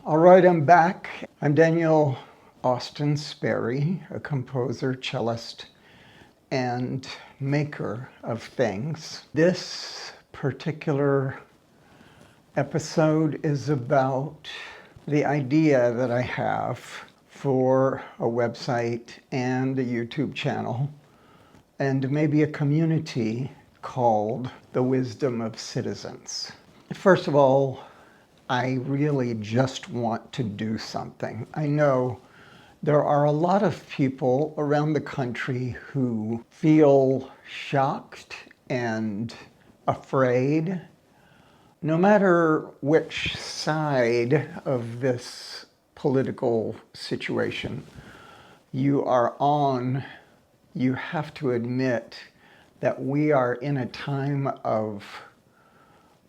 All right, I'm back. I'm Daniel Austin Sperry, a composer, cellist, and maker of things. This particular episode is about the idea that I have for a website and a YouTube channel and maybe a community called The Wisdom of Citizens. First of all, I really just want to do something. I know there are a lot of people around the country who feel shocked and afraid. No matter which side of this political situation you are on, you have to admit that we are in a time of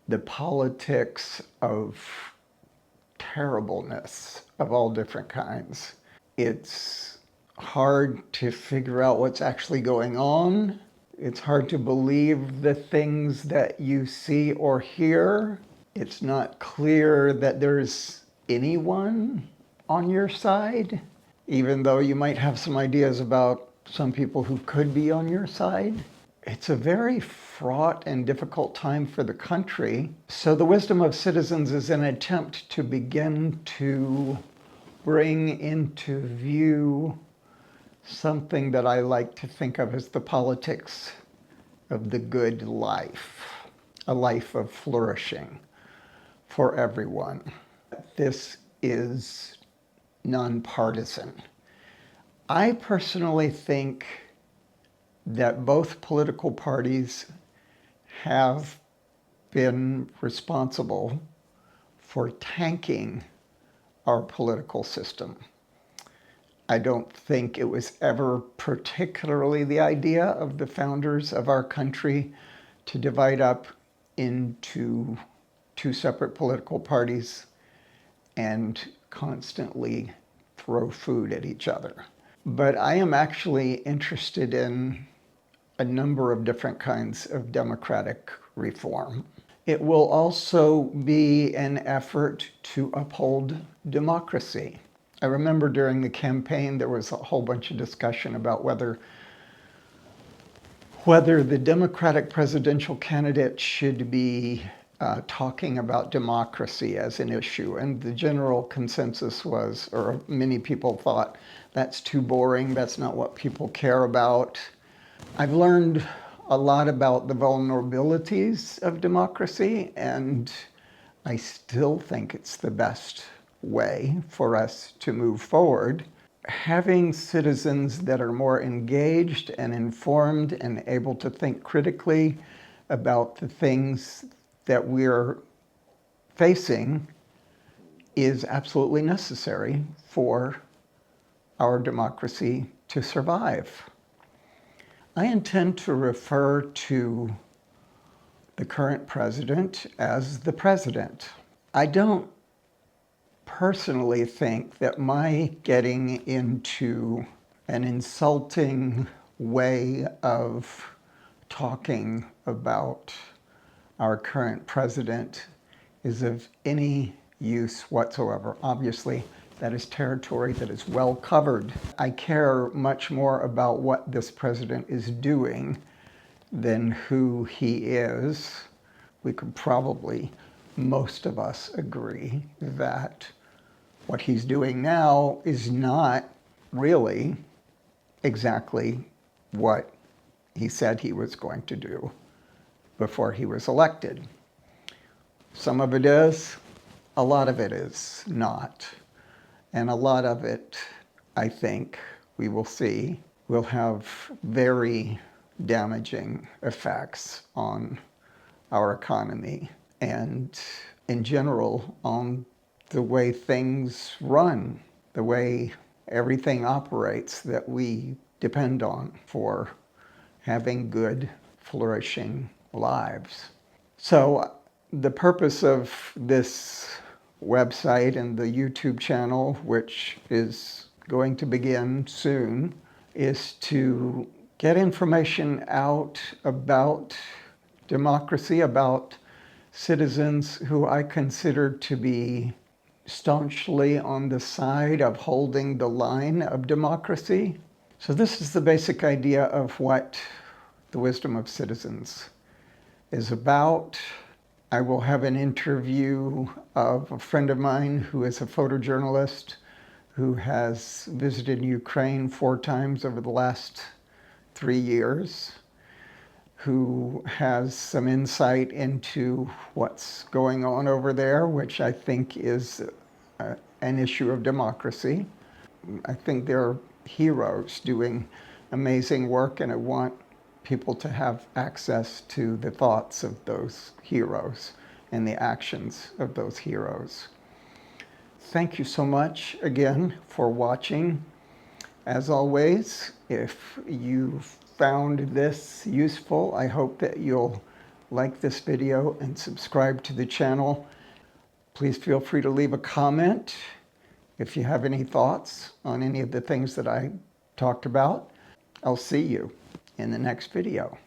the politics of terribleness of all different kinds. It's hard to figure out what's actually going on. It's hard to believe the things that you see or hear. It's not clear that there's anyone on your side, even though you might have some ideas about some people who could be on your side. It's a very fraught and difficult time for the country. So the Wisdom of Citizens is an attempt to begin to bring into view something that I like to think of as the politics of the good life, a life of flourishing for everyone. This is nonpartisan. I personally think that both political parties have been responsible for tanking our political system. I don't think it was ever particularly the idea of the founders of our country to divide up into two separate political parties and constantly throw food at each other. But I am actually interested in a number of different kinds of democratic reform. It will also be an effort to uphold democracy. I remember during the campaign there was a whole bunch of discussion about whether the Democratic presidential candidate should be talking about democracy as an issue. And the general consensus was, or many people thought, that's too boring, that's not what people care about. I've learned a lot about the vulnerabilities of democracy, and I still think it's the best way for us to move forward. Having citizens that are more engaged and informed and able to think critically about the things that we're facing is absolutely necessary for our democracy to survive. I intend to refer to the current president as the president. I don't personally think that my getting into an insulting way of talking about our current president is of any use whatsoever. Obviously, that is territory that is well covered. I care much more about what this president is doing than who he is. We could probably, most of us, agree that what he's doing now is not really exactly what he said he was going to do before he was elected. Some of it is, a lot of it is not. And a lot of it, I think, we will see, will have very damaging effects on our economy and, in general, on the way things run, the way everything operates that we depend on for having good, flourishing lives. So the purpose of this website and the YouTube channel, which is going to begin soon, is to get information out about democracy, about citizens who I consider to be staunchly on the side of holding the line of democracy. So this is the basic idea of what the Wisdom of Citizens is about. I will have an interview of a friend of mine who is a photojournalist who has visited Ukraine 4 times over the last 3 years, who has some insight into what's going on over there, which I think is an issue of democracy. I think they're heroes doing amazing work, and I want people to have access to the thoughts of those heroes and the actions of those heroes. Thank you so much again for watching. As always, if you found this useful, I hope that you'll like this video and subscribe to the channel. Please feel free to leave a comment if you have any thoughts on any of the things that I talked about. I'll see you in the next video.